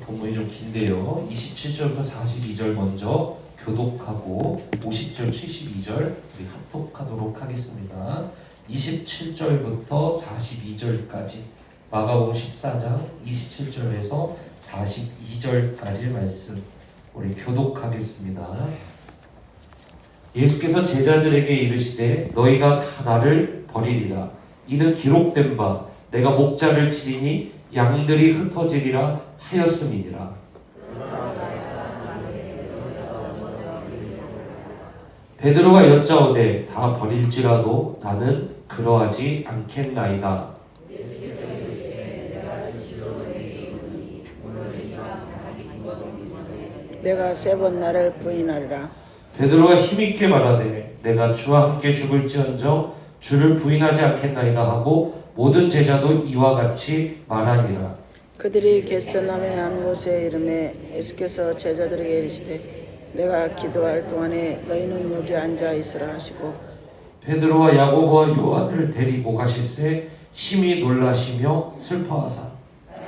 본문이 좀 긴데요. 27절부터 42절 먼저 교독하고 50절, 72절 우리 합독하도록 하겠습니다. 27절부터 42절까지 마가복음 14장 27절에서 42절까지 말씀 우리 교독하겠습니다. 예수께서 제자들에게 이르시되 너희가 다 나를 버리리라. 이는 기록된 바 내가 목자를 치리니 양들이 흩어지리라 하였음이니라. 베드로가 여짜오되 다 버릴지라도 나는 그러하지 않겠나이다. 내가 3번 나를 부인하리라. 베드로가 힘있게 말하되 내가 주와 함께 죽을지언정 주를 부인하지 않겠나이다 하고 모든 제자도 이와 같이 말하니라. 그들이 겟세마네 한 곳에 이르매 예수께서 제자들에게 이르시되 내가 기도할 동안에 너희는 여기 앉아 있으라 하시고 베드로와 야고보와 요한을 데리고 가실새 심히 놀라시며 슬퍼하사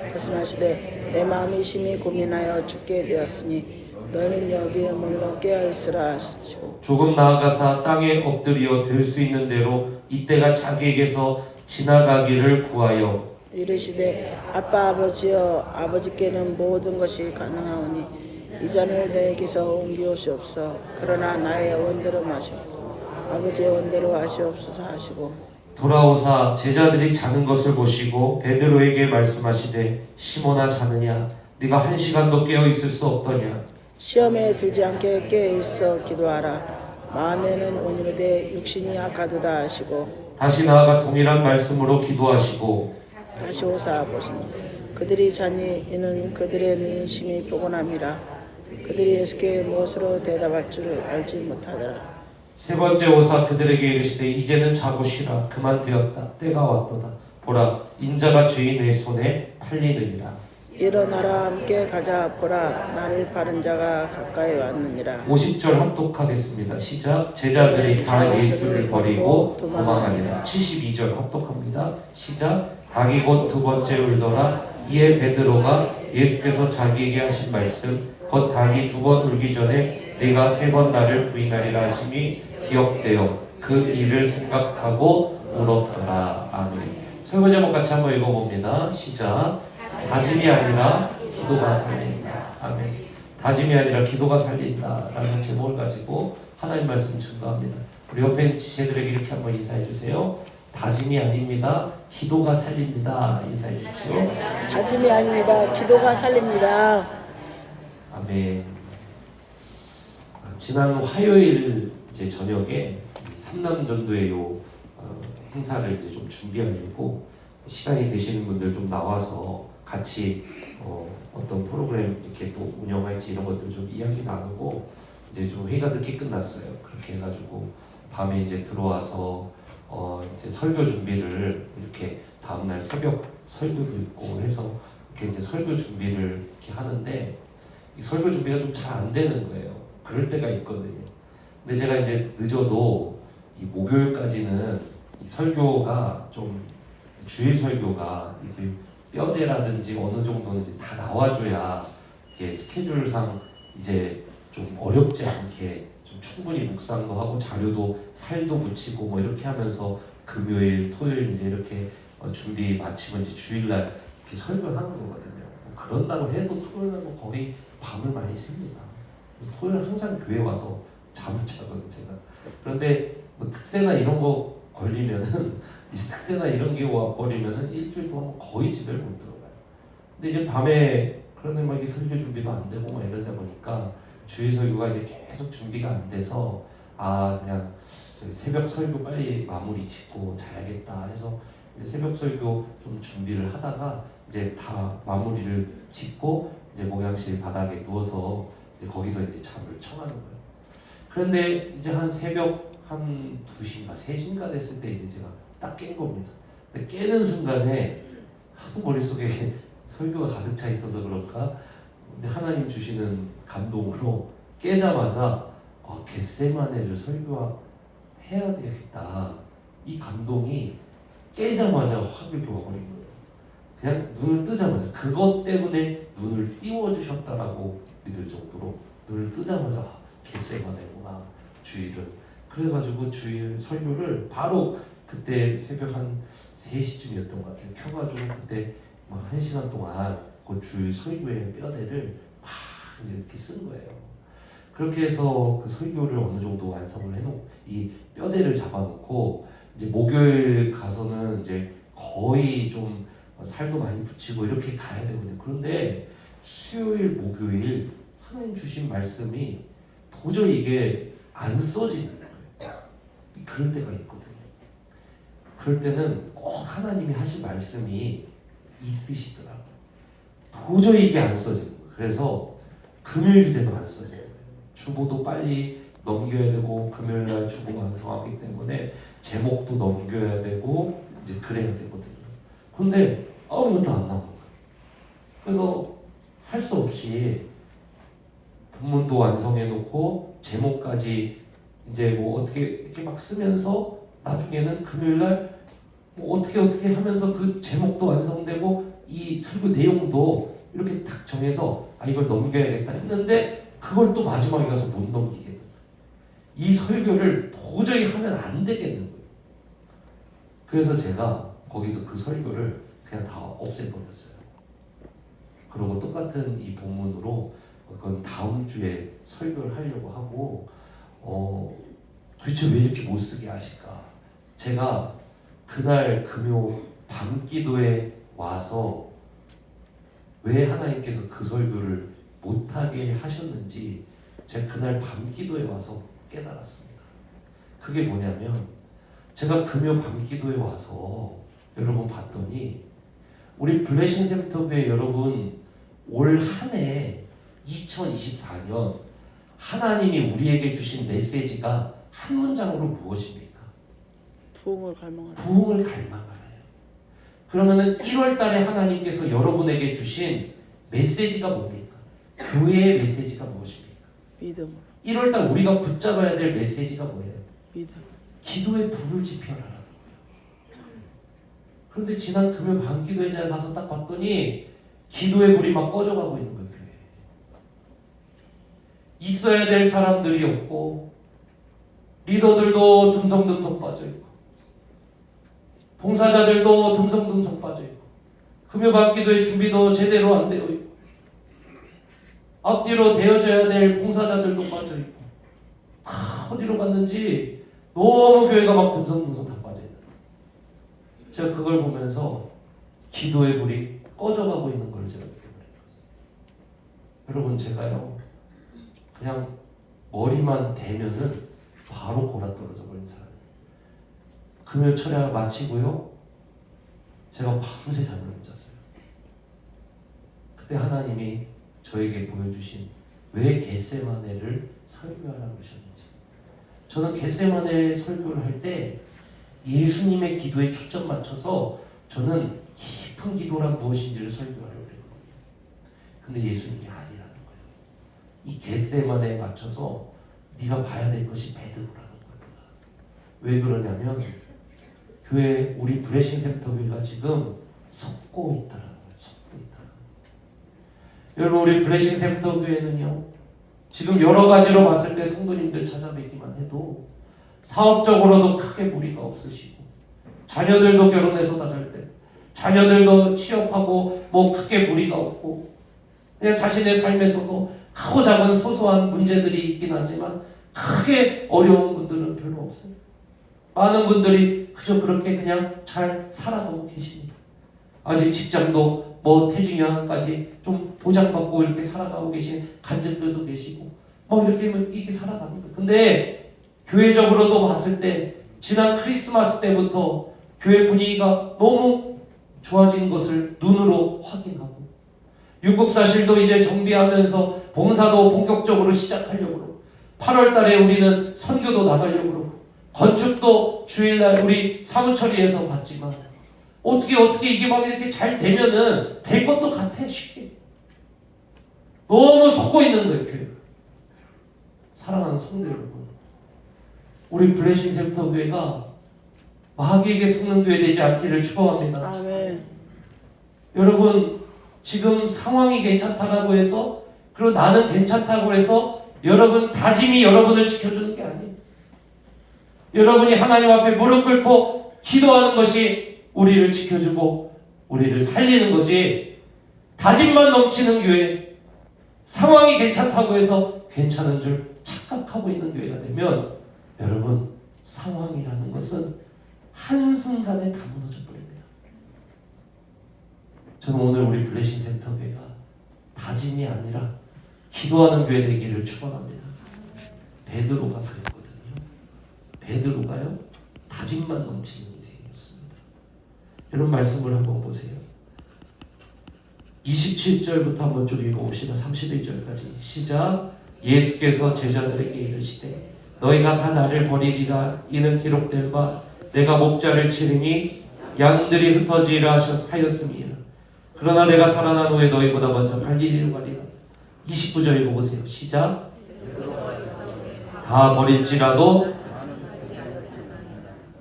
말씀하시되 내 마음이 심히 고민하여 죽게 되었으니 너희는 여기에 물러 깨어 있으라 하시고 조금 나아가사 땅에 엎드려 될 수 있는 대로 이때가 자기에게서 지나가기를 구하여 이르시되 아빠 아버지여 아버지께는 모든 것이 가능하오니 이 잔을 내게서 옮기옵시옵소서. 그러나 나의 원대로 마시옵고 아버지의 원대로 하시옵소서 하시고 돌아오사 제자들이 자는 것을 보시고 베드로에게 말씀하시되 시몬아 자느냐 네가 1시간도 깨어 있을 수 없더냐. 시험에 들지 않게 깨어 있어 기도하라. 마음에는 온유로되 육신이 약하도다 하시고 다시 나아가 동일한 말씀으로 기도하시고 다시 오사 보시니 그들이 자니 이는 그들의 눈이 심히 포곤함이라. 그들이 예수께 무엇으로 대답할 줄 알지 못하더라. 세 번째 오사 그들에게 이르시되 이제는 자고 쉬라. 그만 되었다. 때가 왔도다. 보라 인자가 죄인의 손에 팔리느니라. 일어나라 함께 가자. 보라 나를 바른 자가 가까이 왔느니라. 50절 합독하겠습니다. 시작. 제자들이 다 예수를 버리고 도망하니라. 72절 합독합니다. 시작. 닭이 곧 두 번째 울더라. 이에 베드로가 예수께서 자기에게 하신 말씀 곧 닭이 2번 울기 전에 네가 3번 나를 부인하리라 하심이 기억되어 그 일을 생각하고 울었더라. 아멘. 설교 제목 같이 한번 읽어봅니다. 시작. 다짐이 아니라 기도가 살린다. 아멘. 다짐이 아니라 기도가 살린다 라는 제목을 가지고 하나님 말씀 증거합니다. 우리 옆에 있는 지체들에게 이렇게 한번 인사해 주세요. 다짐이 아닙니다. 기도가 살립니다. 인사해 주십시오. 다짐이 아닙니다. 기도가 살립니다. 아멘. 지난 화요일 이제 저녁에 삼남전도의 행사를 이제 좀 준비하려고 시간이 되시는 분들 좀 나와서 같이 어떤 프로그램 이렇게 또 운영할지 이런 것들 좀 이야기 나누고 이제 좀 회의가 늦게 끝났어요. 그렇게 해가지고 밤에 이제 들어와서 이제 설교 준비를 이렇게 다음날 새벽 설교도 있고 해서 이렇게 이제 설교 준비를 이렇게 하는데 이 설교 준비가 좀 잘 안 되는 거예요. 그럴 때가 있거든요. 근데 제가 이제 늦어도 이 목요일까지는 이 설교가 좀 주일 설교가 이게 뼈대라든지 어느 정도는 이제 다 나와줘야 이게 스케줄상 이제 좀 어렵지 않게 좀 충분히 묵상도 하고 자료도 살도 붙이고 뭐 이렇게 하면서 금요일, 토요일 이제 이렇게 준비 마치면 이제 주일날 이렇게 설교를 하는 거거든요. 그런다고 해도 토요일은 거의 밤을 많이 셉니다. 토요일 항상 교회 와서 잠을 자거든요, 제가. 그런데 뭐 특세나 이런 거 걸리면은 이제 특세나 이런 게 와버리면은 일주일 동안 거의 집에를 못 들어가요. 근데 이제 밤에 그런데 막 이게 설교 준비도 안 되고 막 이러다 보니까 주일 설교가 이제 계속 준비가 안 돼서 그냥 새벽 설교 빨리 마무리 짓고 자야겠다 해서 이제 새벽 설교 좀 준비를 하다가 이제 다 마무리를 짓고 이제 목양실 바닥에 누워서 이제 거기서 이제 잠을 청하는 거예요. 그런데 이제 한 새벽 한 2시인가 3시인가 됐을 때 이제 제가 딱 깬 겁니다. 근데 깨는 순간에 하도 머릿속에 설교가 가득 차 있어서 그런가 근데 하나님 주시는 감동으로 깨자마자 겟세마네를 설교해야 되겠다. 이 감동이 깨자마자 확 이렇게 와버린 거예요. 그냥 눈을 뜨자마자 그것 때문에 눈을 띄워주셨다라고 믿을 정도로 눈을 뜨자마자 겟세마네구나 주일은. 그래가지고 주일 설교를 바로 그때 새벽 한 3시쯤이었던 것 같아요. 켜가지고 그때 막 1시간 동안 그 주일 설교의 뼈대를 막 이렇게 쓴 거예요. 그렇게 해서 그 설교를 어느 정도 완성을 해놓고 이 뼈대를 잡아놓고 이제 목요일 가서는 이제 거의 좀 살도 많이 붙이고 이렇게 가야 되거든요. 그런데 수요일, 목요일 하나님 주신 말씀이 도저히 이게 안 써지는 거예요. 그럴 때가 있거든요. 그럴 때는 꼭 하나님이 하신 말씀이 있으시더라고요. 도저히 이게 안 써지는 거예요. 그래서 금요일이 돼도 안 써져요. 주보도 빨리 넘겨야 되고 금요일날 주보 완성하기 때문에 제목도 넘겨야 되고 이제 그래야 되거든요. 근데 아무것도 안 나와요. 그래서 할 수 없이 본문도 완성해 놓고 제목까지 이제 뭐 어떻게 이렇게 막 쓰면서 나중에는 금요일날 뭐 어떻게 하면서 그 제목도 완성되고 이 설교 내용도 이렇게 딱 정해서 아 이걸 넘겨야겠다 했는데 그걸 또 마지막에 가서 못 넘기겠는 거예요. 이 설교를 도저히 하면 안 되겠는 거예요. 그래서 제가 거기서 그 설교를 그냥 다 없애버렸어요. 그리고 똑같은 이 본문으로 그건 다음 주에 설교를 하려고 하고 도대체 왜 이렇게 못 쓰게 하실까? 제가 그날 금요 밤기도에 와서 왜 하나님께서 그 설교를 못하게 하셨는지 제가 그날 밤기도에 와서 깨달았습니다. 그게 뭐냐면 제가 금요 밤기도에 와서 여러분 봤더니 우리 블레싱 센터교회 여러분 올 한 해 2024년 하나님이 우리에게 주신 메시지가 한 문장으로 무엇입니까? 부흥을 갈망하라. 부흥을 갈망하라요. 그러면은 1월 달에 하나님께서 여러분에게 주신 메시지가 뭡니까? 교회의 메시지가 무엇입니까? 믿음으로. 1월 달 우리가 붙잡아야 될 메시지가 뭐예요? 믿음. 기도의 불을 지펴라라는 거예요. 그런데 지난 금요 밤기도에 제가 가서 딱 봤더니 기도의 불이 막 꺼져가고 있는 거예요. 교회에. 있어야 될 사람들이 없고 리더들도 듬성듬성 빠져있고 봉사자들도 듬성듬성 빠져있고 금요 밤기도의 준비도 제대로 안 되어 있고 앞뒤로 되어져야 될 봉사자들도 빠져있고 다 어디로 갔는지 너무 교회가 막 듬성듬성 다 빠져있는 거예요. 제가 그걸 보면서 기도의 불이 꺼져가고 있는 걸 제가 느껴버려요. 여러분 제가요 그냥 머리만 대면은 바로 골아떨어져 버린 사람이에요. 금요 철야 마치고요 제가 밤새 잠을 못 잤어요. 그때 하나님이 저에게 보여주신 왜 겟세마네를 설교하라고 하셨는지. 저는 겟세마네 설교를 할 때 예수님의 기도에 초점 맞춰서 저는 깊은 기도란 무엇인지를 설교하려고 그랬거든요. 근데 예수님이 아니라는 거예요. 이 겟세마네에 맞춰서 네가 봐야 될 것이 베드로라는 겁니다. 왜 그러냐면 교회 우리 블레싱 센터 교회가 지금 섞고 있다라는 거예요. 섞고 있다라는 거예요. 여러분 우리 블레싱 센터 교회는요 지금 여러 가지로 봤을 때 성도님들 찾아뵙기만 해도 사업적으로도 크게 무리가 없으시고 자녀들도 결혼해서 다 잘 돼. 자녀들도 취업하고 뭐 크게 무리가 없고 그냥 자신의 삶에서도 크고 작은 소소한 문제들이 있긴 하지만 크게 어려운 분들은 별로 없어요. 많은 분들이 그저 그렇게 그냥 잘 살아가고 계십니다. 아직 직장도 뭐 퇴직연한까지 좀 보장받고 이렇게 살아가고 계신 간접들도 계시고 뭐 이렇게 살아가는 거예요. 근데 교회적으로도 봤을 때 지난 크리스마스 때부터 교회 분위기가 너무 좋아진 것을 눈으로 확인하고 육국사실도 이제 정비하면서 봉사도 본격적으로 시작하려고 그러고 8월 달에 우리는 선교도 나가려고 그러고 건축도 주일날 우리 사무처리에서 봤지만 어떻게 이게 막 이렇게 잘 되면은 될 것도 같아 쉽게. 너무 속고 있는 거예요 교회가. 사랑하는 성도 여러분, 우리 블레싱 센터 교회가 마귀에게 속는 교회 되지 않기를 축원합니다. 아멘. 여러분 지금 상황이 괜찮다라고 해서 그리고 나는 괜찮다고 해서 여러분 다짐이 여러분을 지켜주는 게 아니에요. 여러분이 하나님 앞에 무릎 꿇고 기도하는 것이 우리를 지켜주고 우리를 살리는 거지. 다짐만 넘치는 교회, 상황이 괜찮다고 해서 괜찮은 줄 착각하고 있는 교회가 되면 여러분 상황이라는 것은 한순간에 다 무너져 버립니다. 저는 오늘 우리 블레싱 센터 교회가 다짐이 아니라 기도하는 교회 되기를 축원합니다. 베드로가 그랬거든요. 베드로가요 다짐만 넘치는 인생이었습니다. 여러분 말씀을 한번 보세요. 27절부터 한번 쭉 읽어봅시다. 31절까지 시작. 예수께서 제자들에게 이르시되 너희가 다 나를 버리리라. 이는 기록된 바 내가 목자를 치르니 양들이 흩어지리라 하였음이라. 그러나 내가 살아난 후에 너희보다 먼저 갈릴리로 가리라. 29절 읽어보세요. 시작. 다 버릴지라도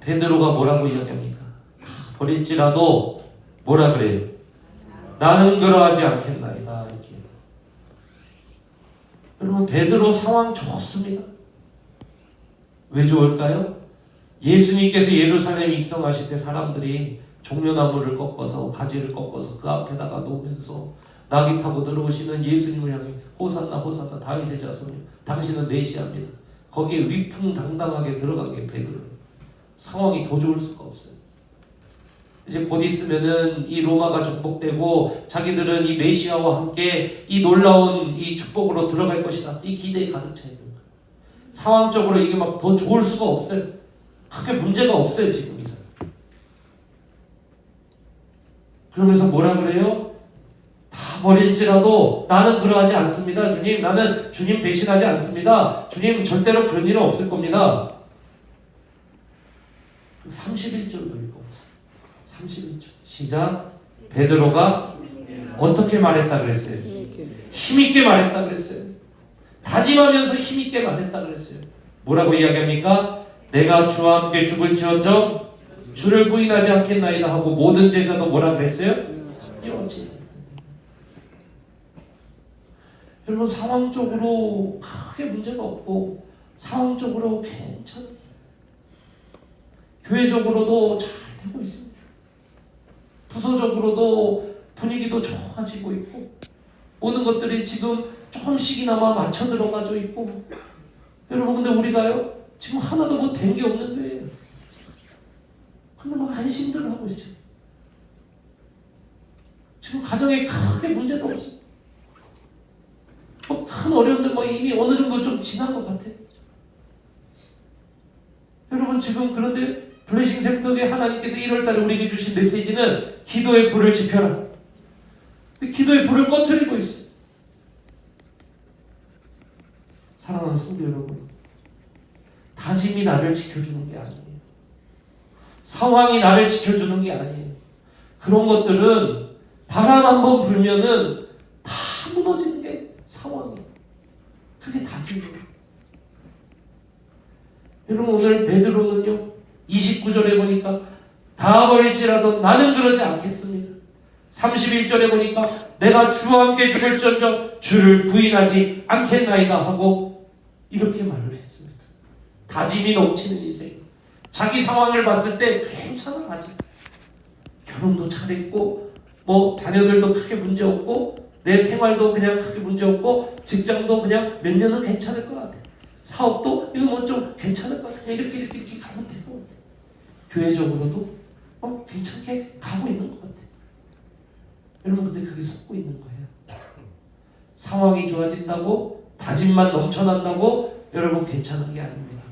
베드로가 뭐라고 이야기합니까? 다 버릴지라도 뭐라 그래요? 나는 그러하지 않겠나이다. 이렇게. 여러분 베드로 상황 좋습니다. 왜 좋을까요? 예수님께서 예루살렘 입성하실 때 사람들이 종려나무를 꺾어서 가지를 꺾어서 그 앞에다가 놓으면서 나귀 타고 들어오시는 예수님을 향해 호산나 호산나 다윗의 자손이요 당신은 메시아입니다. 거기에 위풍당당하게 들어간 게 베드로. 상황이 더 좋을 수가 없어요. 이제 곧 있으면은 이 로마가 축복되고 자기들은 이 메시아와 함께 이 놀라운 이 축복으로 들어갈 것이다. 이 기대에 가득 차 있는 거예요. 상황적으로 이게 막 더 좋을 수가 없어요. 크게 문제가 없어요 지금 이 사람. 그러면서 뭐라 그래요? 다 버릴지라도 나는 그러하지 않습니다. 주님, 나는 주님 배신하지 않습니다. 주님 절대로 그런 일은 없을 겁니다. 31절도 읽어보세요. 31절 시작. 베드로가 어떻게 말했다 그랬어요? 힘있게 말했다 그랬어요. 다짐하면서 힘있게 말했다 그랬어요. 뭐라고 이야기합니까? 내가 주와 함께 죽을지언정 주를 부인하지 않겠나이다 하고 모든 제자도 뭐라 그랬어요? 뛰어지. 여러분 상황적으로 크게 문제가 없고 상황적으로 괜찮아요. 교회적으로도 잘 되고 있습니다. 부서적으로도 분위기도 좋아지고 있고 모든 것들이 지금 조금씩이나마 맞춰 들어가져 있고 여러분 근데 우리가요 지금 하나도 뭐 된 게 없는 거예요. 근데 막 안심들을 하고 있죠. 지금 가정에 크게 문제도 없어요. 뭐 큰 어려움들 뭐 이미 어느 정도 좀 지난 것 같아요. 여러분 지금 그런데 블레싱 센터에 하나님께서 1월달에 우리에게 주신 메시지는 기도의 불을 지펴라. 근데 기도의 불을 꺼트리고 있어요. 사랑하는 성도 여러분, 다짐이 나를 지켜주는 게 아니에요. 상황이 나를 지켜주는 게 아니에요. 그런 것들은 바람 한번 불면은 다 무너지는 게 상황이에요. 그게 다짐이에요. 여러분 오늘 베드로는요 29절에 보니까 다 버릴지라도 나는 그러지 않겠습니다. 31절에 보니까 내가 주와 함께 죽을지언정 주를 부인하지 않겠나이다 하고 이렇게 말을 했습니다. 다짐이 넘치는 인생. 자기 상황을 봤을 때 괜찮아 아직. 결혼도 잘했고 뭐 자녀들도 크게 문제 없고 내 생활도 그냥 크게 문제 없고 직장도 그냥 몇 년은 괜찮을 것 같아. 사업도 이거 뭐 좀 괜찮을 것 같아. 이렇게 가면 될 것 같아. 교회적으로도 괜찮게 가고 있는 것 같아. 여러분 근데 그게 속고 있는 거예요. 상황이 좋아진다고 다짐만 넘쳐난다고 여러분 괜찮은 게 아닙니다.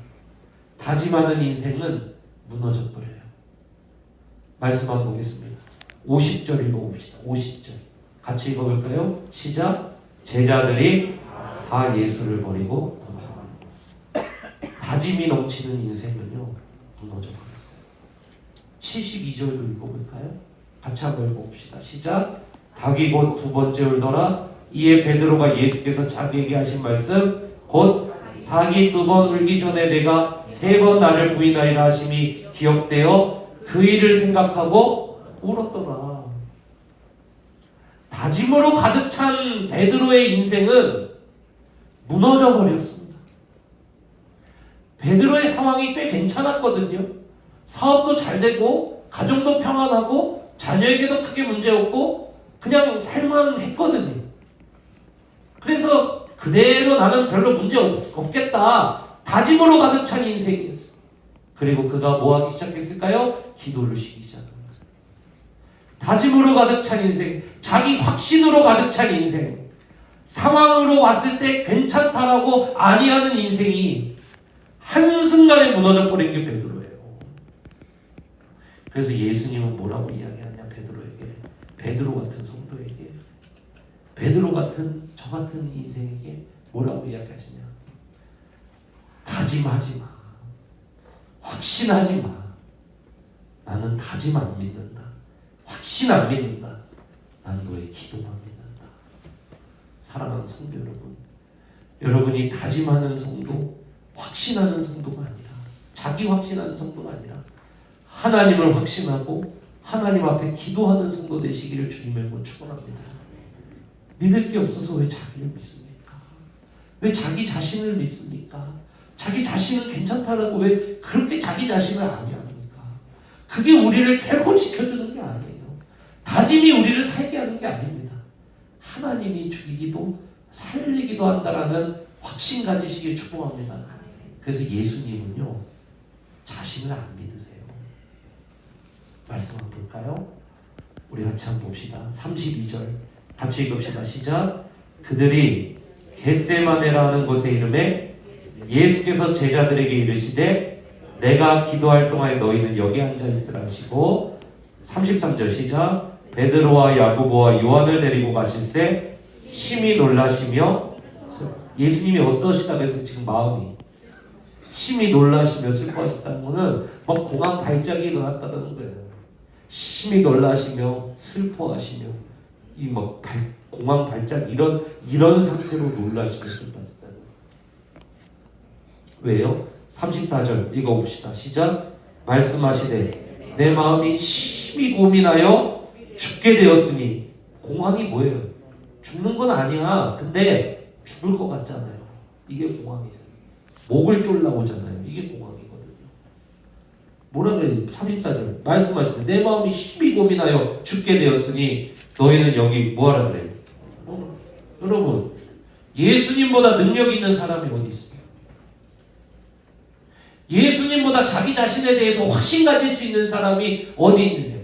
다짐하는 인생은 무너져 버려요. 말씀 한번 보겠습니다. 50절 읽어봅시다. 50절 같이 읽어볼까요? 시작. 제자들이 다 예수를 버리고 다짐이 넘치는 인생은요 무너져 버렸어요. 72절도 읽어볼까요? 같이 한번 읽어봅시다. 시작. 닭이 곧 두 번째 울더라. 이에 베드로가 예수께서 자기에게 하신 말씀 곧 닭이 두 번 울기 전에 내가 세 번 나를 부인하리라 하심이 기억되어 그 일을 생각하고 울었더라. 다짐으로 가득 찬 베드로의 인생은 무너져 버렸습니다. 베드로의 상황이 꽤 괜찮았거든요. 사업도 잘 되고 가정도 평안하고 자녀에게도 크게 문제 없고 그냥 살만했거든요. 그래서 그대로 나는 별로 문제 없겠다. 다짐으로 가득 찬 인생이었어요. 그리고 그가 뭐 하기 시작했을까요? 기도를 쉬기 시작한 거죠. 다짐으로 가득 찬 인생, 자기 확신으로 가득 찬 인생, 상황으로 왔을 때 괜찮다라고 아니하는 인생이 한순간에 무너져 버린 게 베드로예요. 그래서 예수님은 뭐라고 이야기하냐, 베드로에게, 베드로 같은 성도에게, 베드로 같은 저 같은 인생에게 뭐라고 이야기하시냐? 다짐하지 마. 확신하지 마. 나는 다짐 안 믿는다. 확신 안 믿는다. 난 너의 기도만 믿는다. 사랑하는 성도 여러분, 여러분이 다짐하는 성도, 확신하는 성도가 아니라, 자기 확신하는 성도가 아니라 하나님을 확신하고 하나님 앞에 기도하는 성도 되시기를 주님의 이름으로 축원합니다. 믿을 게 없어서 왜 자기를 믿습니까? 왜 자기 자신을 믿습니까? 자기 자신은 괜찮다라고 왜 그렇게 자기 자신을 아니합니까? 그게 우리를 결코 지켜주는 게 아니에요. 다짐이 우리를 살게 하는 게 아닙니다. 하나님이 죽이기도 살리기도 한다라는 확신 가지시길 축복합니다. 그래서 예수님은요, 자신을 안 믿으세요. 말씀 한번 볼까요? 우리 같이 한번 봅시다. 32절 같이 읽읍시다. 시작. 그들이 겟세마네라는 곳의 이름에 예수께서 제자들에게 이르시되 내가 기도할 동안에 너희는 여기 앉아 있으라 하시고, 33절 시작. 베드로와 야고보와 요한을 데리고 가실새 심히 놀라시며, 예수님이 어떠시다 그래서 지금 마음이 심히 놀라시며 슬퍼하셨다는 것은 막 공황 발작이 일어났다는 거예요. 심히 놀라시며 슬퍼하시며 이 막 공황 발작 이런 상태로 놀라시며 슬퍼하셨다는 거예요. 왜요? 34절 읽어봅시다. 시작. 말씀하시되 내 마음이 심히 고민하여 죽게 되었으니. 공황이 뭐예요? 죽는 건 아니야. 근데 죽을 것 같잖아요. 이게 공황이에요. 목을 졸라오잖아요. 이게 공황이거든요. 뭐라 그래요? 34절 말씀하시되 내 마음이 심히 고민하여 죽게 되었으니 너희는 여기 뭐하라 그래요? 여러분, 예수님보다 능력 있는 사람이 어디 있어요? 예수님보다 자기 자신에 대해서 확신 가질 수 있는 사람이 어디 있느냐?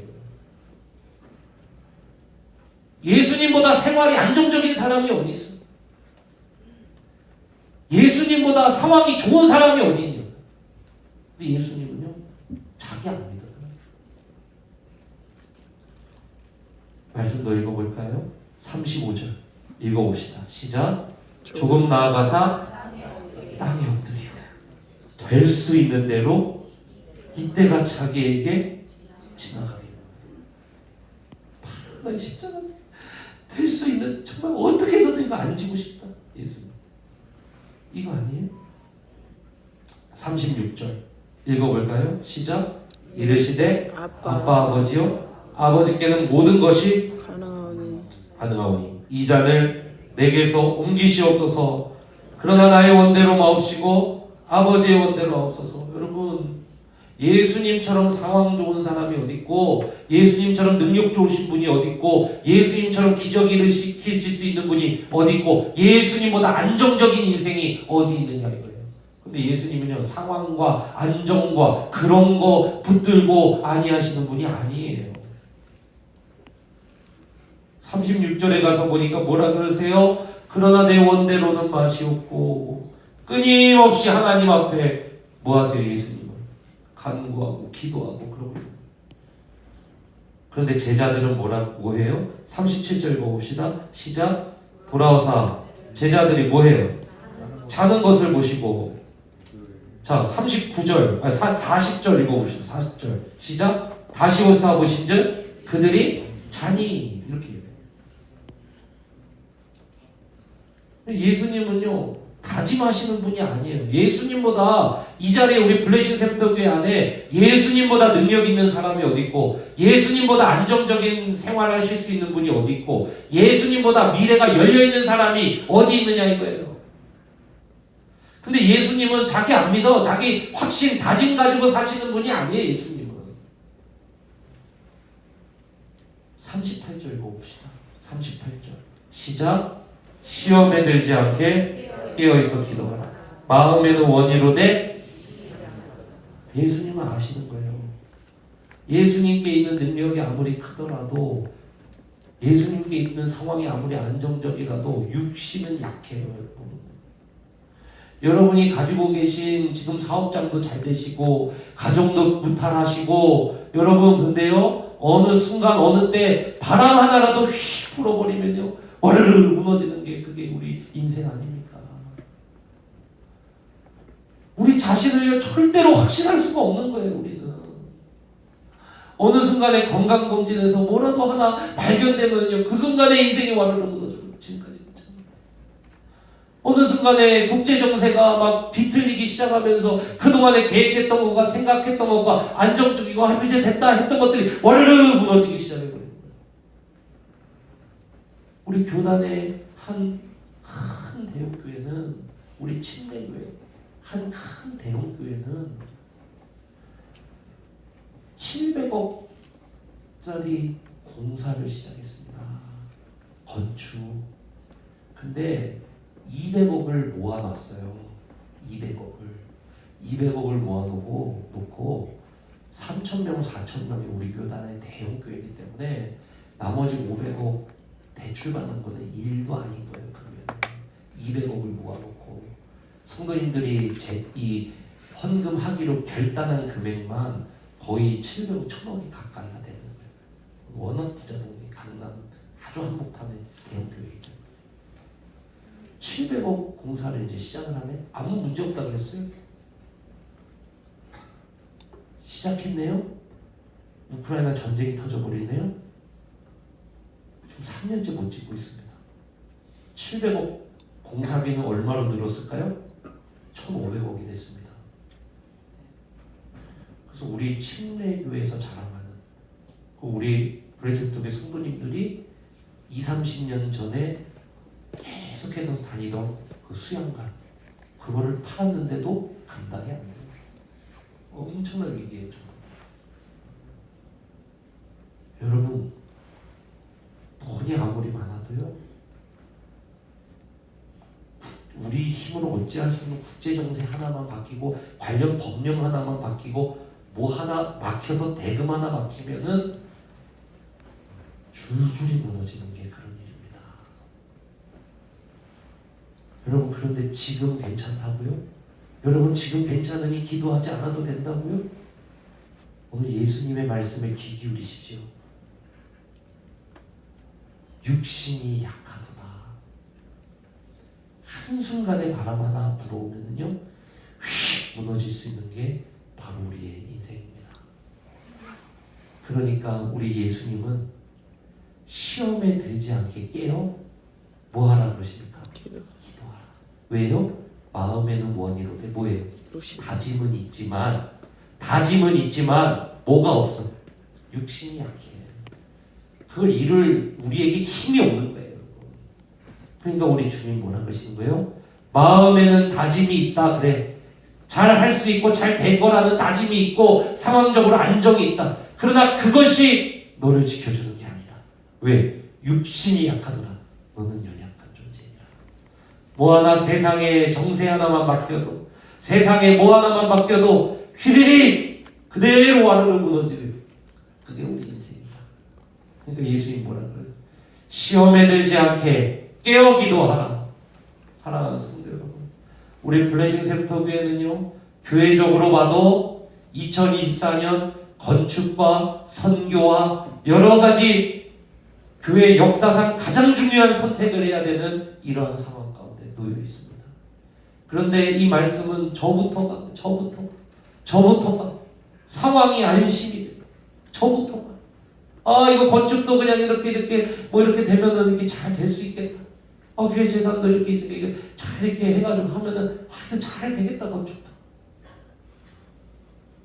예수님보다 생활이 안정적인 사람이 어디 있어? 예수님보다 상황이 좋은 사람이 어디 있냐? 근데 예수님은요, 자기 안 믿어요. 말씀 더 읽어볼까요? 35절 읽어봅시다. 시작. 조금 나아가사 땅에 엎드리고 될 수 있는 대로 이때가 자기에게 지나가게. 나 십자가 될 수 있는, 정말 어떻게 해서든 이거 안 지고 싶다. 예수님. 이거 아니에요? 36절 읽어볼까요? 시작. 이르시되 아빠 아버지요, 아버지께는 모든 것이 가능하오니 이 잔을 내게서 옮기시옵소서. 그러나 나의 원대로 마옵시고 아버지의 원대로 마옵소서. 여러분, 예수님처럼 상황 좋은 사람이 어디 있고, 예수님처럼 능력 좋으신 분이 어디 있고, 예수님처럼 기적을 일으키실 수 있는 분이 어디 있고, 예수님보다 안정적인 인생이 어디 있느냐 이거예요. 근데 예수님은요, 상황과 안정과 그런 거 붙들고 아니하시는 분이 아니에요. 36절에 가서 보니까 뭐라 그러세요? 그러나 내 원대로는 마시옵고. 끊임없이 하나님 앞에 뭐 하세요? 예수님은 간구하고 기도하고 그러고. 그런데 제자들은 뭐 해요? 37절 읽어봅시다. 시작. 돌아오사 제자들이 뭐 해요? 자는 것을 보시고. 자, 39절, 40절 읽어봅시다. 40절 시작. 다시 오사 보신즉 그들이 자니. 이렇게 예수님은요, 다짐하시는 분이 아니에요. 예수님보다 이 자리에 우리 블레싱 센터교회 안에 예수님보다 능력 있는 사람이 어디 있고 예수님보다 안정적인 생활을 하실 수 있는 분이 어디 있고 예수님보다 미래가 열려있는 사람이 어디 있느냐 이거예요. 근데 예수님은 자기 안 믿어. 자기 확신, 다짐 가지고 사시는 분이 아니에요. 예수님은. 38절 읽어봅시다. 38절 시작. 시험에 들지 않게 깨어있어 기도하라. 마음에는 원이로되 예수님은 아시는 거예요. 예수님께 있는 능력이 아무리 크더라도 예수님께 있는 상황이 아무리 안정적이라도 육신은 약해요. 여러분이 가지고 계신 지금 사업장도 잘 되시고 가정도 무탈하시고 여러분 근데요 어느 순간 어느 때 바람 하나라도 휙 불어버리면요 와르르 무너지는 게 그게 우리 인생 아닙니까? 우리 자신을 절대로 확신할 수가 없는 거예요. 우리는 어느 순간에 건강검진에서 뭐라도 하나 발견되면요 그 순간에 인생이 와르르 무너져요. 지금까지 어느 순간에 국제정세가 막 뒤틀리기 시작하면서 그동안에 계획했던 것과 생각했던 것과 안정적이고 이제 됐다 했던 것들이 와르르 무너지기 시작해버린 거예요. 우리 교단의 한 큰 대형교회는 우리 침례교회 한 큰 대형교회는 700억짜리 공사를 시작했습니다. 건축. 근데 200억을 모아놨어요. 200억을 모아놓고 3,000명, 4,000명의 우리 교단의 대형교회이기 때문에 나머지 500억 대출받는 거는 일도 아닌 거예요. 그러면 200억을 모아놓고 성도님들이 이 헌금하기로 결단한 금액만 거의 700억, 1,000억이 가까이가 되는 거예요. 워낙 부자동네 강남 아주 한복판에 대형교회이죠. 700억 공사를 이제 시작을 하네. 아무 문제 없다 그랬어요. 시작했네요. 우크라이나 전쟁이 터져버리네요. 지금 3년째 못 짓고 있습니다. 700억 공사비는 얼마로 늘었을까요? 1,500억이 됐습니다. 그래서 우리 침례교회에서 자랑하는 우리 브레스토교회 성도님들이 20-30년 전에 계속해서 다니던 그 수양관 그거를 팔았는데도 감당이 안 돼요. 엄청난 위기예요. 여러분 돈이 아무리 많아도요 우리 힘으로 어찌할 수 없는 국제정세 하나만 바뀌고 관련 법령 하나만 바뀌고 뭐 하나 막혀서 대금 하나 막히면은 줄줄이 무너지는 게 그런 일입니다. 여러분 그런데 지금 괜찮다고요? 여러분 지금 괜찮으니 기도하지 않아도 된다고요? 오늘 예수님의 말씀에 귀 기울이십시오. 육신이 약하도다. 한순간에 바람 하나 불어오면요 휙 무너질 수 있는 게 바로 우리의 인생입니다. 그러니까 우리 예수님은 시험에 들지 않게 깨어 뭐하라 그러십니까? 기도하라. 왜요? 마음에는 원이로되 뭐예요? 다짐은 있지만 뭐가 없어? 육신이 약해. 그걸 이룰 우리에게 힘이 없는 거예요. 그러니까 우리 주님 뭐라 그러시는 거예요? 마음에는 다짐이 있다. 그래. 잘 할 수 있고 잘 될 거라는 다짐이 있고 상황적으로 안정이 있다. 그러나 그것이 너를 지켜주는 게 아니다. 왜? 육신이 약하도다. 너는 연약한 존재냐. 뭐 하나 세상에 정세 하나만 바뀌어도 세상에 뭐 하나만 바뀌어도 휘리리 그대로 와르르 무너지는 그게 우리 인생이다. 그러니까 예수님 뭐라 그래요? 시험에 들지 않게 깨어 기도하라. 사랑하는 성도 여러분, 우리 블레싱 센터교회는요 교회적으로 봐도 2024년 건축과 선교와 여러 가지 교회 역사상 가장 중요한 선택을 해야 되는 이러한 상황 가운데 놓여 있습니다. 그런데 이 말씀은 저부터가 상황이 안심이 돼요. 저부터가 이거 건축도 그냥 이렇게 되면은 이렇게 잘 될 수 있겠다. 교회 재산도 이렇게 있으니까 이거 잘 이렇게 해가지고 하면은 이거 잘 되겠다, 건축도.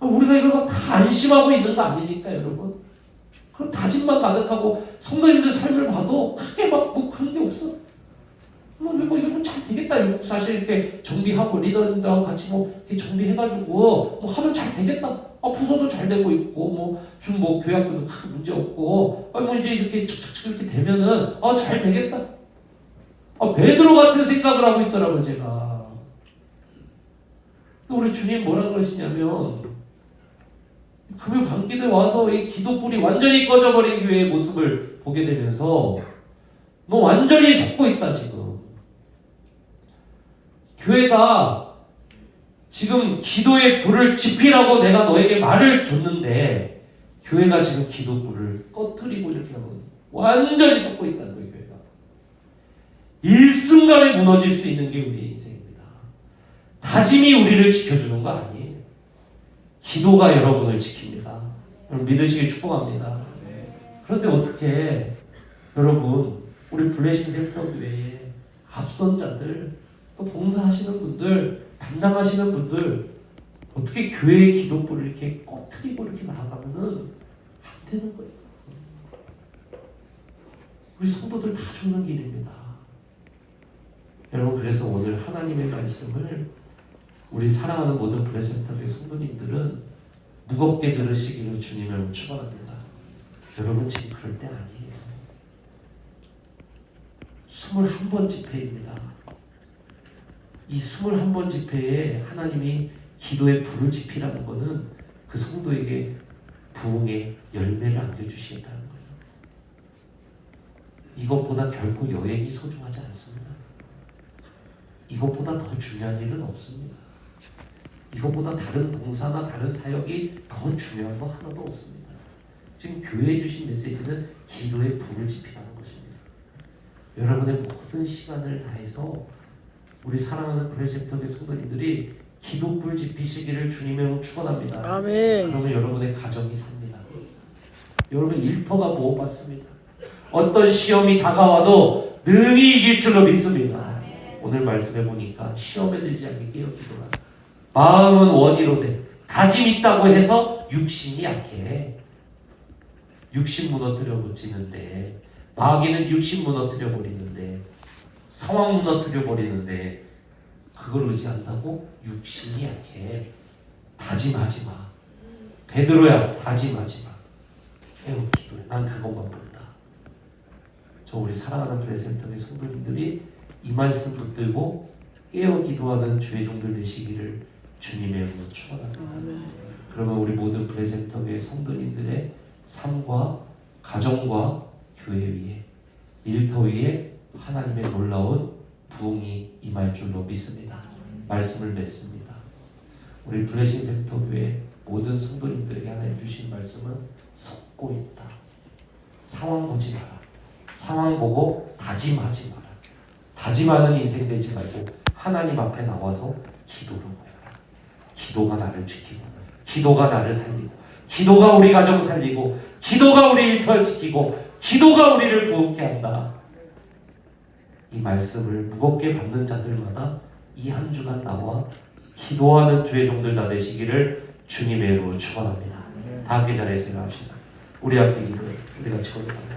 우리가 이걸 막 다 안심하고 있는 거 아닙니까, 여러분? 그런 다짐만 가득하고 성도님들 삶을 봐도 크게 막 뭐 그런 게 없어. 이거 잘 되겠다. 이거 사실 이렇게 정비하고 리더님들하고 같이 이렇게 정비해가지고 하면 잘 되겠다. 부서도 잘 되고 있고 교회 학교도 큰 문제 없고 이제 이렇게 착착착 이렇게 되면은 잘 되겠다. 베드로 같은 생각을 하고 있더라고요, 제가. 우리 주님 뭐라 그러시냐면 금요 밤기대 와서 이 기도불이 완전히 꺼져버린 교회의 모습을 보게 되면서 너 완전히 속고 있다, 지금. 교회가 지금 기도의 불을 지피라고 내가 너에게 말을 줬는데 교회가 지금 기도불을 꺼트리고 이렇게 하면 완전히 속고 있다는 거예요, 교회가. 일순간에 무너질 수 있는 게 우리의 인생입니다. 다짐이 우리를 지켜주는 거 아니에요. 기도가 여러분을 지킵니다. 여러분 믿으시길 축복합니다. 그런데 어떻게 여러분 우리 블레싱 센터 교회에 앞선 자들 또 봉사하시는 분들 담당하시는 분들 어떻게 교회의 기도불을 이렇게 꺼트리고 이렇게 나아가면은 안 되는 거예요. 우리 성도들 다 죽는 길입니다. 여러분 그래서 오늘 하나님의 말씀을 우리 사랑하는 모든 블레센터의 성도님들은 무겁게 들으시기를 주님을 축원합니다. 여러분 지금 그럴 때 아니에요. 21번 집회입니다. 이 21번 집회에 하나님이 기도의 불을 지피라는 것은 그 성도에게 부흥의 열매를 안겨주시겠다는 거예요. 이것보다 결코 여행이 소중하지 않습니다. 이것보다 더 중요한 일은 없습니다. 이것보다 다른 봉사나 다른 사역이 더 중요한 거 하나도 없습니다. 지금 교회에 주신 메시지는 기도의 불을 지피라는 것입니다. 여러분의 모든 시간을 다해서 우리 사랑하는 브레센터의 성도님들이 기도불 지피시기를 주님의 축원합니다. 아멘. 그러면 여러분의 가정이 삽니다. 여러분 일터가 보호받습니다. 어떤 시험이 다가와도 능히 이길 줄로 믿습니다. 오늘 말씀해 보니까 시험에 들지 않게 깨어 기도라. 마음은 원이로되 다짐 있다고 해서 육신이 약해. 육신 무너뜨려 버리는데 마귀는 육신 무너뜨려 버리는데 상황 무너뜨려 버리는데 그걸 의지한다고 육신이 약해. 다짐하지 마. 베드로야 다짐하지 마. 깨어 기도해. 난 그것만 본다. 저 우리 사랑하는 브레센터의 성도님들이 이 말씀 붙들고 깨어 기도하는 주의 종들 되시기를 주님의 이름으로 축원합니다. 그러면 우리 모든 브레센터의 성도님들의 삶과 가정과 교회 위에 일터 위에 하나님의 놀라운 부흥이 임할 줄로 믿습니다. 말씀을 맺습니다. 우리 블레싱 센터 교회 모든 성도님들에게 하나님 주신 말씀은 속고 있다. 상황 보지 마라. 상황 보고 다짐하지 마라. 다짐하는 인생 되지 말고 하나님 앞에 나와서 기도를 모여라. 기도가 나를 지키고 기도가 나를 살리고 기도가 우리 가정 살리고 기도가 우리 일터를 지키고 기도가 우리를 부흥케 한다. 이 말씀을 무겁게 받는 자들마다 이 한 주간 나와 기도하는 주의 종들 다 되시기를 주님의 이름으로 축원합니다. 다 함께 자리에 생각합시다. 우리 앞에 기도해. 우리가 지원합니다.